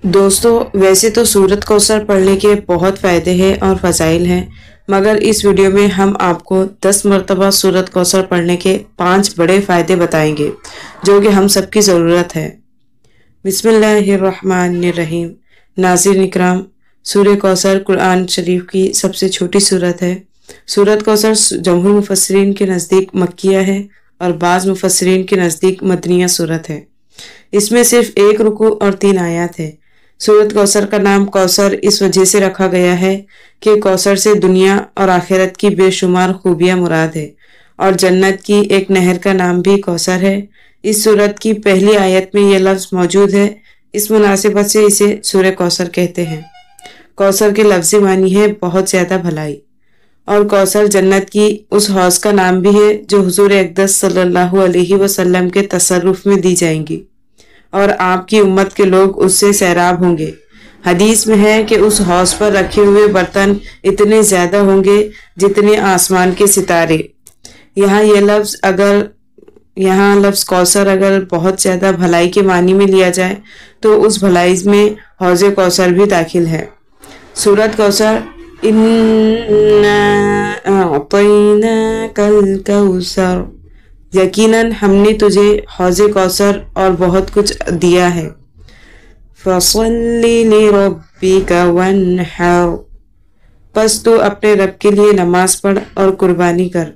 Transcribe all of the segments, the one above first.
دوستو ویسے تو سورت کوثر پڑھنے کے بہت فائدے ہیں اور فضائل ہیں، مگر اس ویڈیو میں ہم آپ کو 10 مرتبہ سورت کوثر پڑھنے کے 5 بڑے فائدے بتائیں گے جو کہ ہم سب کی ضرورت ہے۔ بسم اللہ الرحمن الرحیم۔ ناظرین اکرام، سورہ کوثر قرآن شریف کی سب سے چھوٹی سورت ہے۔ سورت کوثر جمہور مفسرین کے نزدیک مکیہ ہے اور بعض مفسرین کے نزدیک مدنیہ سورت ہے۔ اس میں صرف 1 رکوع اور 3 آیات ہے۔ سورت کوثر کا نام کوثر اس وجہ سے رکھا گیا ہے کہ کوثر سے دنیا اور آخرت کی بے شمار خوبیاں مراد ہے، اور جنت کی ایک نہر کا نام بھی کوثر ہے۔ اس سورت کی پہلی آیت میں یہ لفظ موجود ہے، اس مناسبت سے اسے سورہ کوثر کہتے ہیں۔ کوثر کے لفظی معنی ہے بہت زیادہ بھلائی، اور کوثر جنت کی اس حوض کا نام بھی ہے جو حضور اقدس صلی اللہ علیہ وسلم کے تصرف میں دی جائیں گی، اور آپ کی امت کے لوگ اس سے سیراب ہوں گے۔ حدیث میں ہے کہ اس حوض پر رکھے ہوئے برتن اتنے زیادہ ہوں گے جتنے آسمان کے ستارے۔ یہاں لفظ کوثر اگر بہت زیادہ بھلائی کے معنی میں لیا جائے تو اس بھلائی میں حوض کوثر بھی داخل ہے۔ سورت کوثر اِنَّا أَعْطَيْنَاكَ الْكَوْثَرَ، یقیناً ہم نے تجھے حوض کوثر اور بہت کچھ دیا ہے۔ فَصَلِّ لِرَبِّكَ وَانْحَرْ، پس تو اپنے رب کے لیے نماز پڑھ اور قربانی کر۔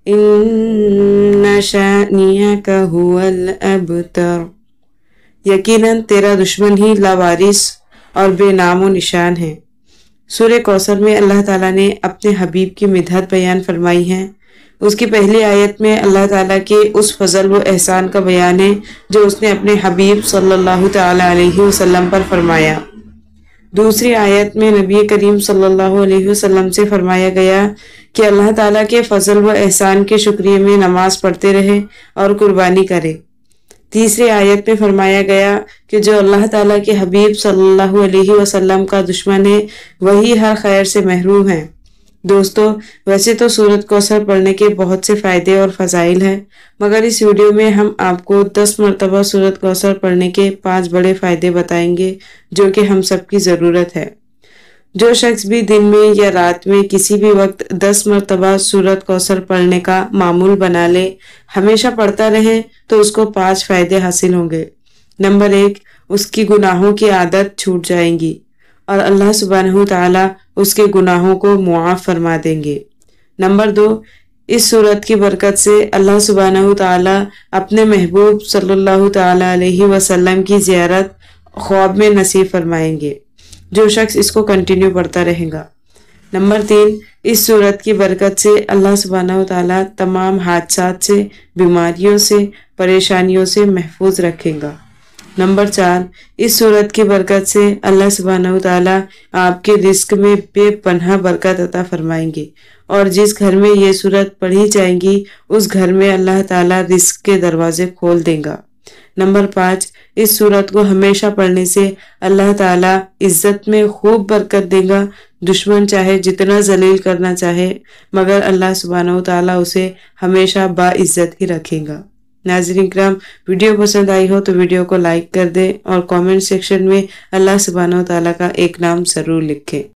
إِنَّ شَانِئَكَ هُوَ الْأَبْتَرُ، یقیناً تیرا دشمن ہی لاوارث اور بے نام و نشان ہے۔ سورہ کوثر میں اللہ تعالیٰ نے اپنے حبیب کی مدحت بیان فرمائی ہے۔ اس کی پہلی آیت میں اللہ تعالیٰ کے اس فضل و احسان کا بیان ہے جو اس نے اپنے حبیب صلی اللہ تعالیٰ علیہ وسلم پر فرمایا۔ دوسری آیت میں نبی کریم صلی اللہ علیہ وسلم سے فرمایا گیا کہ اللہ تعالیٰ کے فضل و احسان کے شکریہ میں نماز پڑھتے رہے اور قربانی کرے۔ تیسری آیت میں فرمایا گیا کہ جو اللہ تعالیٰ کے حبیب صلی اللہ علیہ وسلم کا دشمن ہے وہی ہر خیر سے محروم ہے۔ دوستو ویسے تو سورت کوثر پڑھنے کے بہت سے فائدے اور فضائل ہیں، مگر اس ویڈیو میں ہم آپ کو 10 مرتبہ سورت کوثر پڑھنے کے 5 بڑے فائدے بتائیں گے جو کہ ہم سب کی ضرورت ہے۔ جو شخص بھی دن میں یا رات میں کسی بھی وقت 10 مرتبہ سورت کوثر پڑھنے کا معمول بنا لے، ہمیشہ پڑھتا رہے، تو اس کو 5 فائدے حاصل ہوں گے۔ نمبر 1، اس کی گناہوں کی عادت چھوٹ جائیں گی اور اللہ سبحانہ تعالیٰ اس کے گناہوں کو معاف فرما دیں گے۔ نمبر 2، اس سورت کی برکت سے اللہ سبحانہ تعالیٰ اپنے محبوب صلی اللہ تعالیٰ علیہ وسلم کی زیارت خواب میں نصیب فرمائیں گے جو شخص اس کو کنٹینیو پڑھتا رہے گا۔ نمبر 3، اس سورت کی برکت سے اللہ سبحانہ تعالیٰ تمام حادثات سے، بیماریوں سے، پریشانیوں سے محفوظ رکھے گا۔ نمبر 4، اس سورت کی برکت سے اللہ سبحانہ تعالیٰ آپ کے رزق میں بے پناہ برکت عطا فرمائیں گے، اور جس گھر میں یہ سورت پڑھی جائیں گی اس گھر میں اللہ تعالیٰ رزق کے دروازے کھول دیں گا۔ نمبر 5، اس سورت کو ہمیشہ پڑھنے سے اللہ تعالیٰ عزت میں خوب برکت دے گا۔ دشمن چاہے جتنا ذلیل کرنا چاہے، مگر اللہ سبحانہ تعالیٰ اسے ہمیشہ باعزت ہی رکھے گا۔ ناظرین کرام، ویڈیو پسند آئی ہو تو ویڈیو کو لائک کر دیں اور کامنٹ سیکشن میں اللہ سبحانہ تعالیٰ کا ایک نام ضرور لکھیں۔